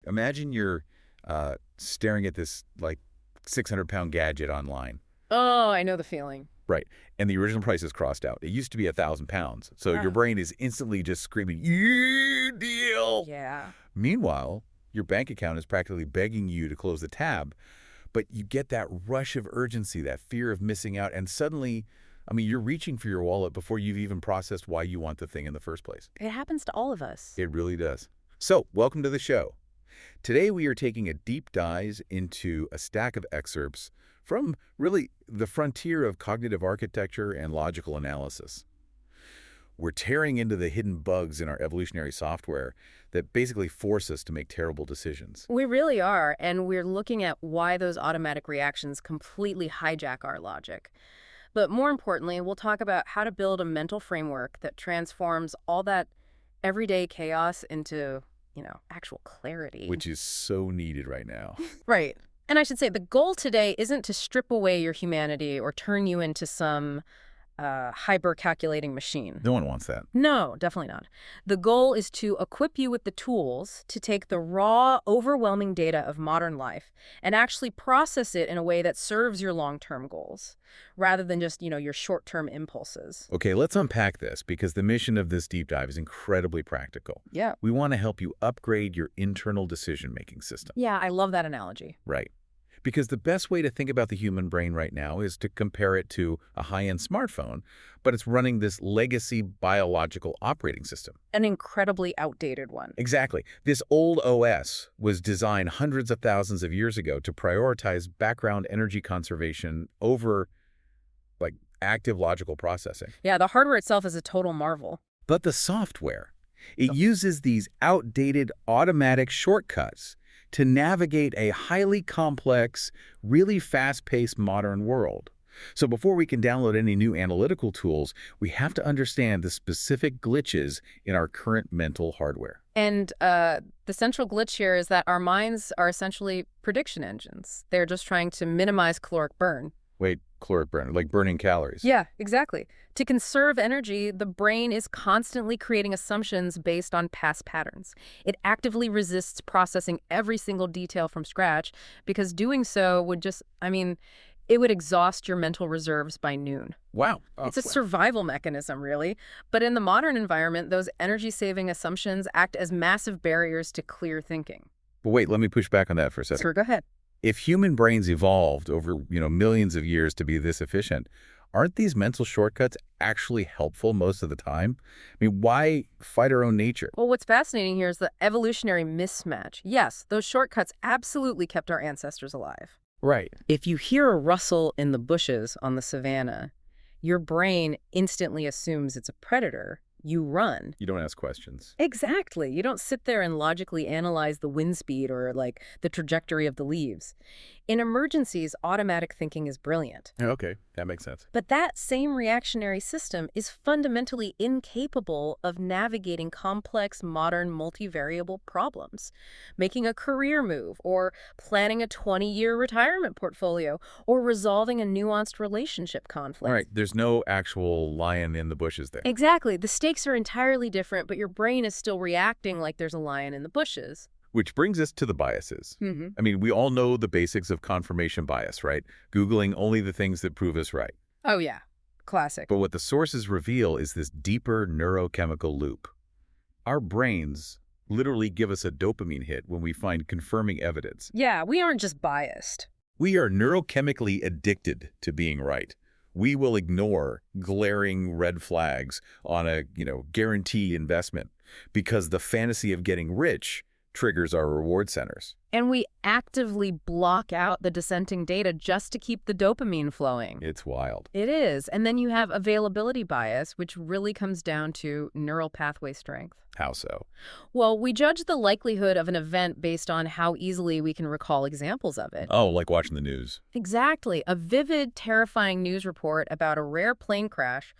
imagine you're staring at this, like, 600-pound gadget online. Oh, I know the feeling. Right. And the original price is crossed out. It used to be 1,000 pounds. So your Oh. brain is instantly just screaming, "Yeah, deal!" Yeah. Meanwhile, your bank account is practically begging you to close the tab. But you get that rush of urgency, that fear of missing out, and suddenly, I mean, you're reaching for your wallet before you've even processed why you want the thing in the first place. It happens to all of us. It really does. So, welcome to the show. Today we are taking a deep dive into a stack of excerpts from really the frontier of cognitive architecture and logical analysis. We're tearing into the hidden bugs in our evolutionary software that basically force us to make terrible decisions. We really are, and we're looking at why those automatic reactions completely hijack our logic. But more importantly, we'll talk about how to build a mental framework that transforms all that everyday chaos into, actual clarity. Which is so needed right now. Right. And I should say, the goal today isn't to strip away your humanity or turn you into some hyper-calculating machine. No one wants that. No, definitely not. The goal is to equip you with the tools to take the raw, overwhelming data of modern life and actually process it in a way that serves your long-term goals, rather than just, your short-term impulses. Okay, let's unpack this because the mission of this deep dive is incredibly practical. Yeah. We want to help you upgrade your internal decision-making system. Yeah, I love that analogy. Right. Because the best way to think about the human brain right now is to compare it to a high-end smartphone, but it's running this legacy biological operating system. An incredibly outdated one. Exactly. This old OS was designed hundreds of thousands of years ago to prioritize background energy conservation over, like, active logical processing. Yeah, the hardware itself is a total marvel. But the software, it uses these outdated automatic shortcuts to navigate a highly complex, really fast-paced modern world. So before we can download any new analytical tools, we have to understand the specific glitches in our current mental hardware. And the central glitch here is that our minds are essentially prediction engines. They're just trying to minimize caloric burn. Wait, caloric burn, like burning calories. Yeah, exactly. To conserve energy, the brain is constantly creating assumptions based on past patterns. It actively resists processing every single detail from scratch because doing so would just, it would exhaust your mental reserves by noon. Wow. It's a survival mechanism, really. But in the modern environment, those energy-saving assumptions act as massive barriers to clear thinking. But wait, let me push back on that for a second. Sure, go ahead. If human brains evolved over, millions of years to be this efficient, aren't these mental shortcuts actually helpful most of the time? I mean, why fight our own nature? Well, what's fascinating here is the evolutionary mismatch. Yes, those shortcuts absolutely kept our ancestors alive. Right. If you hear a rustle in the bushes on the savannah, your brain instantly assumes it's a predator. You run. You don't ask questions. Exactly. You don't sit there and logically analyze the wind speed or, the trajectory of the leaves. In emergencies, automatic thinking is brilliant. Okay, that makes sense. But that same reactionary system is fundamentally incapable of navigating complex, modern, multivariable problems. Making a career move, or planning a 20-year retirement portfolio, or resolving a nuanced relationship conflict. All right, there's no actual lion in the bushes there. Exactly. The stakes are entirely different, but your brain is still reacting like there's a lion in the bushes. Which brings us to the biases. Mm-hmm. I mean, we all know the basics of confirmation bias, right? Googling only the things that prove us right. Oh, yeah. Classic. But what the sources reveal is this deeper neurochemical loop. Our brains literally give us a dopamine hit when we find confirming evidence. Yeah, we aren't just biased. We are neurochemically addicted to being right. We will ignore glaring red flags on a, guaranteed investment because the fantasy of getting rich triggers our reward centers. And we actively block out the dissenting data just to keep the dopamine flowing. It's wild. It is. And then you have availability bias, which really comes down to neural pathway strength. How so? Well, we judge the likelihood of an event based on how easily we can recall examples of it. Oh, like watching the news. Exactly. A vivid, terrifying news report about a rare plane crash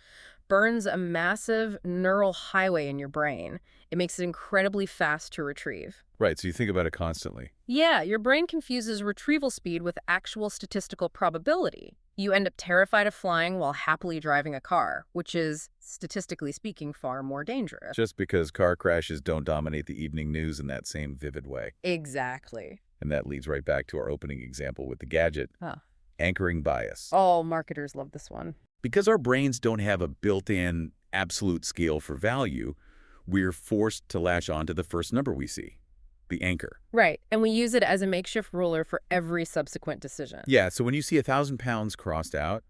burns a massive neural highway in your brain. It makes it incredibly fast to retrieve. Right, so you think about it constantly. Yeah, your brain confuses retrieval speed with actual statistical probability. You end up terrified of flying while happily driving a car, which is, statistically speaking, far more dangerous. Just because car crashes don't dominate the evening news in that same vivid way. Exactly. And that leads right back to our opening example with the gadget, Huh. anchoring bias. Oh, marketers love this one. Because our brains don't have a built-in absolute scale for value, we're forced to latch on to the first number we see, the anchor. Right, and we use it as a makeshift ruler for every subsequent decision. Yeah, so when you see 1,000 pounds crossed out,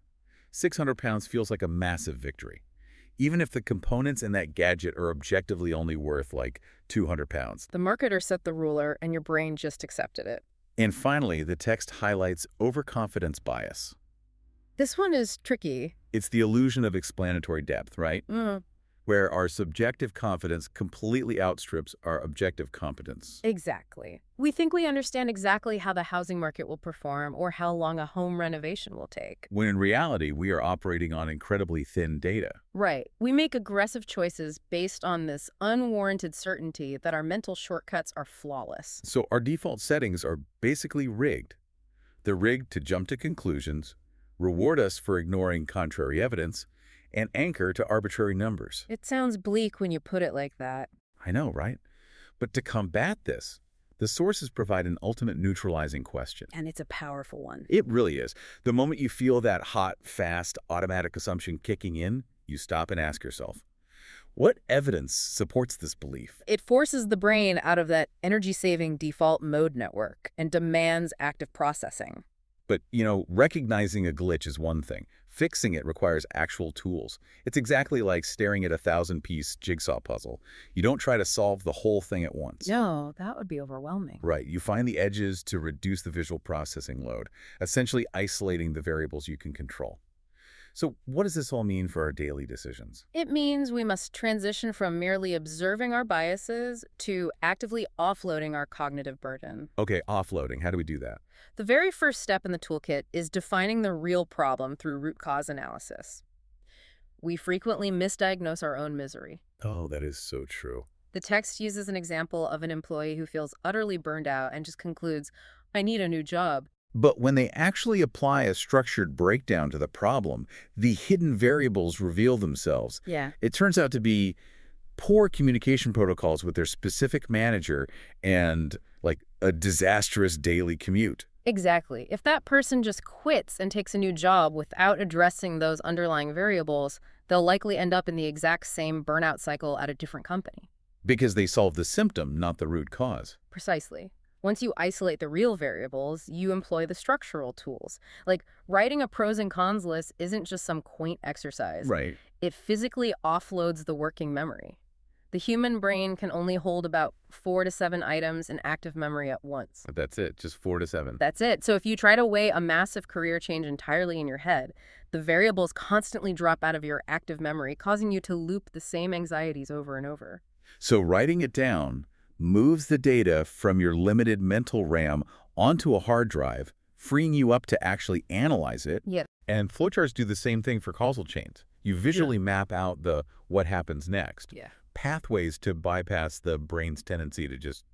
600 pounds feels like a massive victory, even if the components in that gadget are objectively only worth like 200 pounds. The marketer set the ruler, and your brain just accepted it. And finally, the text highlights overconfidence bias. This one is tricky. It's the illusion of explanatory depth, right? Where our subjective confidence completely outstrips our objective competence. Exactly. We think we understand exactly how the housing market will perform or how long a home renovation will take. When in reality, we are operating on incredibly thin data. Right. We make aggressive choices based on this unwarranted certainty that our mental shortcuts are flawless. So our default settings are basically rigged. They're rigged to jump to conclusions, reward us for ignoring contrary evidence, and anchor to arbitrary numbers. It sounds bleak when you put it like that. I know, right? But to combat this, the sources provide an ultimate neutralizing question. And it's a powerful one. It really is. The moment you feel that hot, fast, automatic assumption kicking in, you stop and ask yourself, what evidence supports this belief? It forces the brain out of that energy-saving default mode network and demands active processing. But, recognizing a glitch is one thing. Fixing it requires actual tools. It's exactly like staring at a 1,000-piece jigsaw puzzle. You don't try to solve the whole thing at once. No, that would be overwhelming. Right. You find the edges to reduce the visual processing load, essentially isolating the variables you can control. So what does this all mean for our daily decisions? It means we must transition from merely observing our biases to actively offloading our cognitive burden. Okay, offloading. How do we do that? The very first step in the toolkit is defining the real problem through root cause analysis. We frequently misdiagnose our own misery. Oh, that is so true. The text uses an example of an employee who feels utterly burned out and just concludes, I need a new job. But when they actually apply a structured breakdown to the problem, the hidden variables reveal themselves. Yeah. It turns out to be poor communication protocols with their specific manager and, like, a disastrous daily commute. Exactly. If that person just quits and takes a new job without addressing those underlying variables, they'll likely end up in the exact same burnout cycle at a different company. Because they solve the symptom, not the root cause. Precisely. Once you isolate the real variables, you employ the structural tools. Like, writing a pros and cons list isn't just some quaint exercise. Right. It physically offloads the working memory. The human brain can only hold about 4 to 7 items in active memory at once. That's it, just 4 to 7. That's it. So if you try to weigh a massive career change entirely in your head, the variables constantly drop out of your active memory, causing you to loop the same anxieties over and over. So writing it down moves the data from your limited mental RAM onto a hard drive, freeing you up to actually analyze it. Yeah. And flowcharts do the same thing for causal chains. You visually map out the what happens next. Yeah. Pathways to bypass the brain's tendency to just,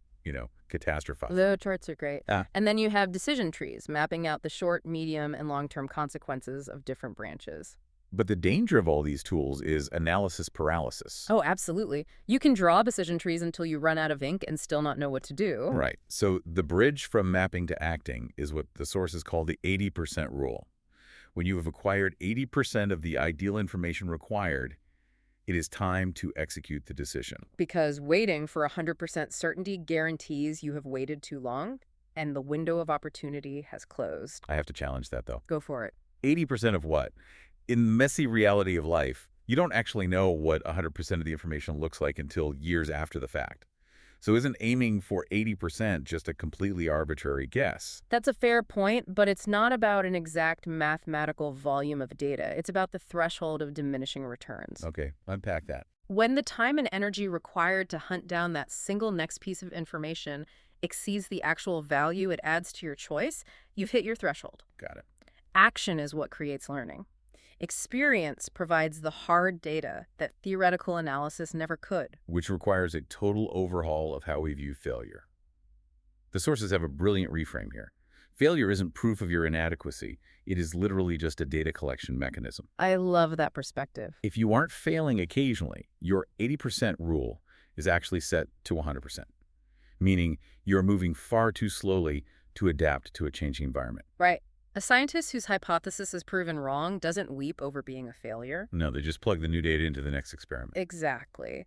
catastrophize. Flowcharts are great. Ah. And then you have decision trees, mapping out the short, medium, and long-term consequences of different branches. But the danger of all these tools is analysis paralysis. Oh, absolutely. You can draw decision trees until you run out of ink and still not know what to do. Right. So the bridge from mapping to acting is what the sources call the 80% rule. When you have acquired 80% of the ideal information required, it is time to execute the decision. Because waiting for 100% certainty guarantees you have waited too long, and the window of opportunity has closed. I have to challenge that, though. Go for it. 80% of what? In the messy reality of life, you don't actually know what 100% of the information looks like until years after the fact. So isn't aiming for 80% just a completely arbitrary guess? That's a fair point, but it's not about an exact mathematical volume of data. It's about the threshold of diminishing returns. Okay, unpack that. When the time and energy required to hunt down that single next piece of information exceeds the actual value it adds to your choice, you've hit your threshold. Got it. Action is what creates learning. Experience provides the hard data that theoretical analysis never could. which requires a total overhaul of how we view failure. The sources have a brilliant reframe here. Failure isn't proof of your inadequacy. It is literally just a data collection mechanism. I love that perspective. If you aren't failing occasionally, your 80% rule is actually set to 100%, meaning you're moving far too slowly to adapt to a changing environment. Right. A scientist whose hypothesis is proven wrong doesn't weep over being a failure. No, they just plug the new data into the next experiment. Exactly.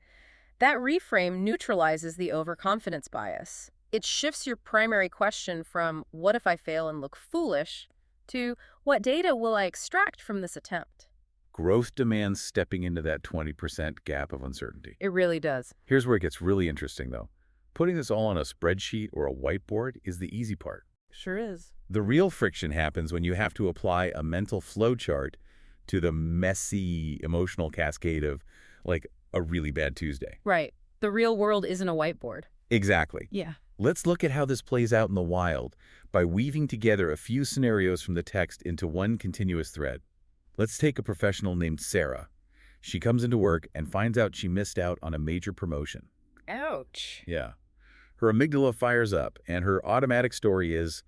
That reframe neutralizes the overconfidence bias. It shifts your primary question from, what if I fail and look foolish, to, what data will I extract from this attempt? Growth demands stepping into that 20% gap of uncertainty. It really does. Here's where it gets really interesting, though. Putting this all on a spreadsheet or a whiteboard is the easy part. Sure is. The real friction happens when you have to apply a mental flowchart to the messy emotional cascade of, like, a really bad Tuesday. Right. The real world isn't a whiteboard. Exactly. Yeah. Let's look at how this plays out in the wild by weaving together a few scenarios from the text into one continuous thread. Let's take a professional named Sarah. She comes into work and finds out she missed out on a major promotion. Ouch. Yeah. Her amygdala fires up, and her automatic story is,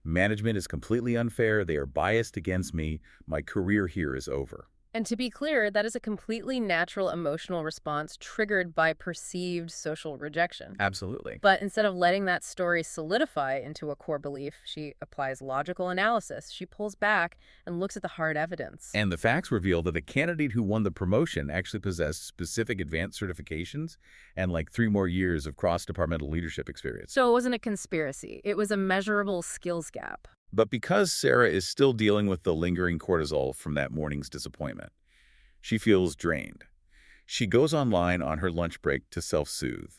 management is completely unfair, they are biased against me, my career here is over. And to be clear, that is a completely natural emotional response triggered by perceived social rejection. Absolutely. But instead of letting that story solidify into a core belief, she applies logical analysis. She pulls back and looks at the hard evidence. And the facts reveal that the candidate who won the promotion actually possessed specific advanced certifications and like 3 more years of cross-departmental leadership experience. So it wasn't a conspiracy. It was a measurable skills gap. But because Sarah is still dealing with the lingering cortisol from that morning's disappointment, she feels drained. She goes online on her lunch break to self-soothe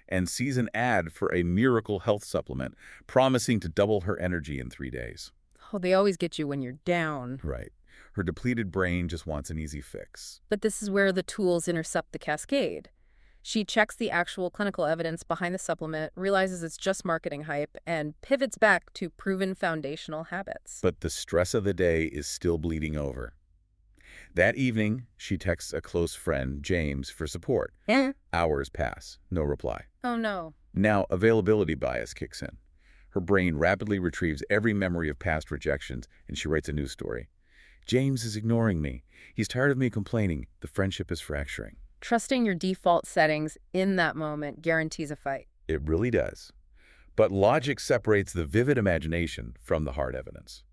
and sees an ad for a miracle health supplement promising to double her energy in 3 days. Oh, they always get you when you're down. Right. Her depleted brain just wants an easy fix. But this is where the tools intercept the cascade. She checks the actual clinical evidence behind the supplement, realizes it's just marketing hype, and pivots back to proven foundational habits. But the stress of the day is still bleeding over. That evening, she texts a close friend, James, for support. Hours pass. No reply. Oh, no. Now, availability bias kicks in. Her brain rapidly retrieves every memory of past rejections, and she writes a news story. James is ignoring me. He's tired of me complaining. The friendship is fracturing. Trusting your default settings in that moment guarantees a fight. It really does. But logic separates the vivid imagination from the hard evidence.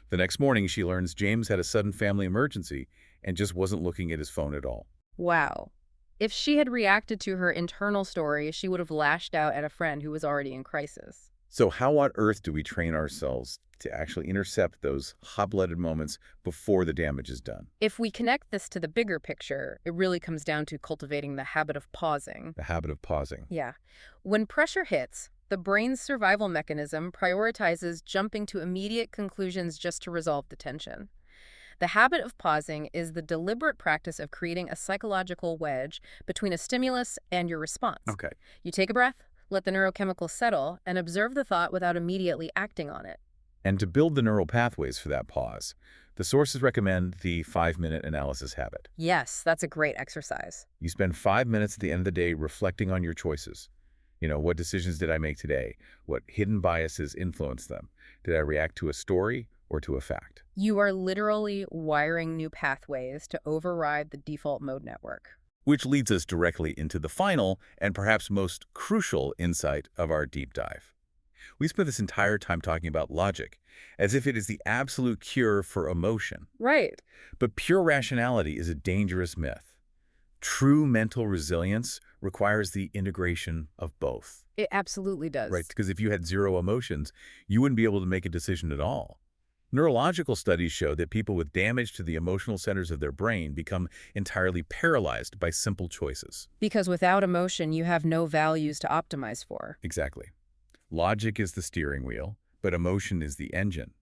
The next morning, she learns James had a sudden family emergency and just wasn't looking at his phone at all. Wow. If she had reacted to her internal story, she would have lashed out at a friend who was already in crisis. So how on earth do we train ourselves to actually intercept those hot-blooded moments before the damage is done? If we connect this to the bigger picture, it really comes down to cultivating the habit of pausing. The habit of pausing. Yeah. When pressure hits, the brain's survival mechanism prioritizes jumping to immediate conclusions just to resolve the tension. The habit of pausing is the deliberate practice of creating a psychological wedge between a stimulus and your response. Okay. You take a breath, let the neurochemicals settle, and observe the thought without immediately acting on it. And to build the neural pathways for that pause, the sources recommend the 5-minute analysis habit. Yes, that's a great exercise. You spend 5 minutes at the end of the day reflecting on your choices. What decisions did I make today? What hidden biases influenced them? Did I react to a story or to a fact? You are literally wiring new pathways to override the default mode network. Which leads us directly into the final and perhaps most crucial insight of our deep dive. We spent this entire time talking about logic, as if it is the absolute cure for emotion. Right. But pure rationality is a dangerous myth. True mental resilience requires the integration of both. It absolutely does. Right, because if you had zero emotions, you wouldn't be able to make a decision at all. Neurological studies show that people with damage to the emotional centers of their brain become entirely paralyzed by simple choices. Because without emotion, you have no values to optimize for. Exactly. Logic is the steering wheel, but emotion is the engine.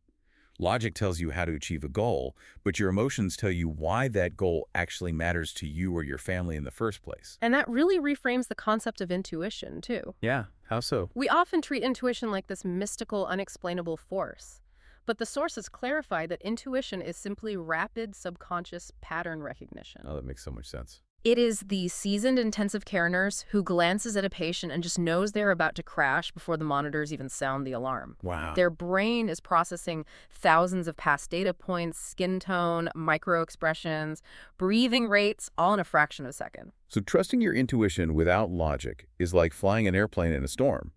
Logic tells you how to achieve a goal, but your emotions tell you why that goal actually matters to you or your family in the first place. And that really reframes the concept of intuition, too. Yeah, how so? We often treat intuition like this mystical, unexplainable force. But the sources clarify that intuition is simply rapid subconscious pattern recognition. Oh, that makes so much sense. It is the seasoned intensive care nurse who glances at a patient and just knows they're about to crash before the monitors even sound the alarm. Wow. Their brain is processing thousands of past data points, skin tone, micro expressions, breathing rates, all in a fraction of a second. So trusting your intuition without logic is like flying an airplane in a storm.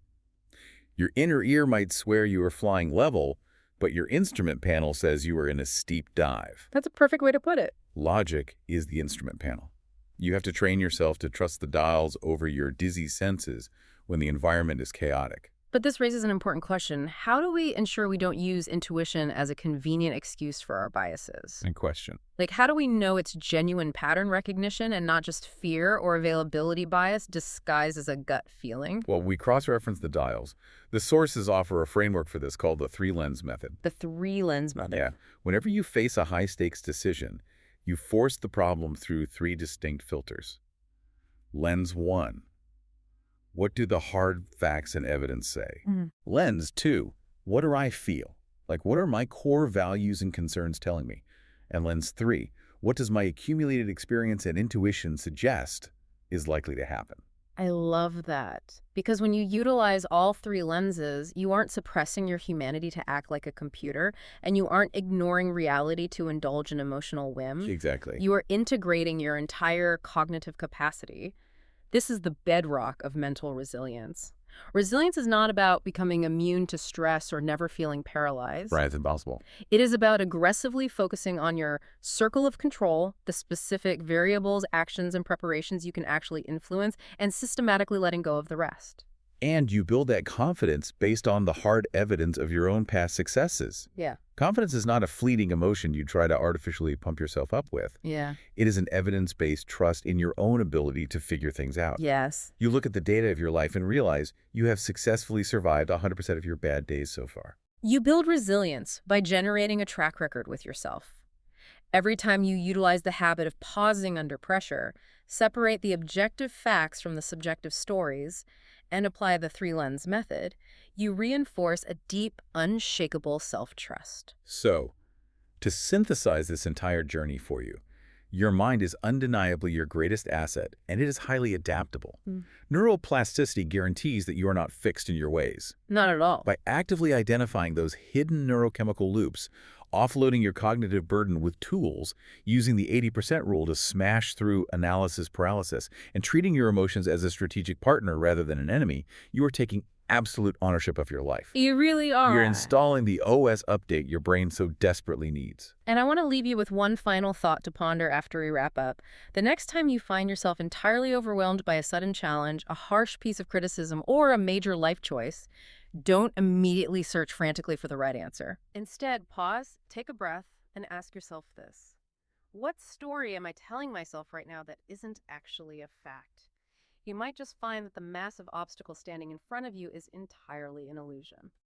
Your inner ear might swear you are flying level, but your instrument panel says you are in a steep dive. That's a perfect way to put it. Logic is the instrument panel. You have to train yourself to trust the dials over your dizzy senses when the environment is chaotic. But this raises an important question. How do we ensure we don't use intuition as a convenient excuse for our biases? And question. Like, how do we know it's genuine pattern recognition and not just fear or availability bias disguised as a gut feeling? Well, we cross-reference the dials. The sources offer a framework for this called the three-lens method. The three-lens method. Yeah. Whenever you face a high-stakes decision, you force the problem through three distinct filters. Lens 1. What do the hard facts and evidence say? Lens 2. What do I feel? Like, what are my core values and concerns telling me? And Lens 3. What does my accumulated experience and intuition suggest is likely to happen? I love that. Because when you utilize all three lenses, you aren't suppressing your humanity to act like a computer, and you aren't ignoring reality to indulge in emotional whim. Exactly. You are integrating your entire cognitive capacity. This is the bedrock of mental resilience. Resilience is not about becoming immune to stress or never feeling paralyzed. Right, it's impossible. It is about aggressively focusing on your circle of control, the specific variables, actions, and preparations you can actually influence, and systematically letting go of the rest. And you build that confidence based on the hard evidence of your own past successes. Yeah. Confidence is not a fleeting emotion you try to artificially pump yourself up with. Yeah. It is an evidence-based trust in your own ability to figure things out. Yes. You look at the data of your life and realize you have successfully survived 100% of your bad days so far. You build resilience by generating a track record with yourself. Every time you utilize the habit of pausing under pressure, separate the objective facts from the subjective stories, and apply the three-lens method, you reinforce a deep, unshakable self-trust. So, to synthesize this entire journey for you, your mind is undeniably your greatest asset, and it is highly adaptable. Neuroplasticity guarantees that you are not fixed in your ways. Not at all. By actively identifying those hidden neurochemical loops, offloading your cognitive burden with tools, using the 80% rule to smash through analysis paralysis, and treating your emotions as a strategic partner rather than an enemy, you are taking absolute ownership of your life. You really are. You're installing the OS update your brain so desperately needs. And I want to leave you with one final thought to ponder after we wrap up. The next time you find yourself entirely overwhelmed by a sudden challenge, a harsh piece of criticism, or a major life choice, don't immediately search frantically for the right answer. Instead, pause, take a breath, and ask yourself this. What story am I telling myself right now that isn't actually a fact? You might just find that the massive obstacle standing in front of you is entirely an illusion.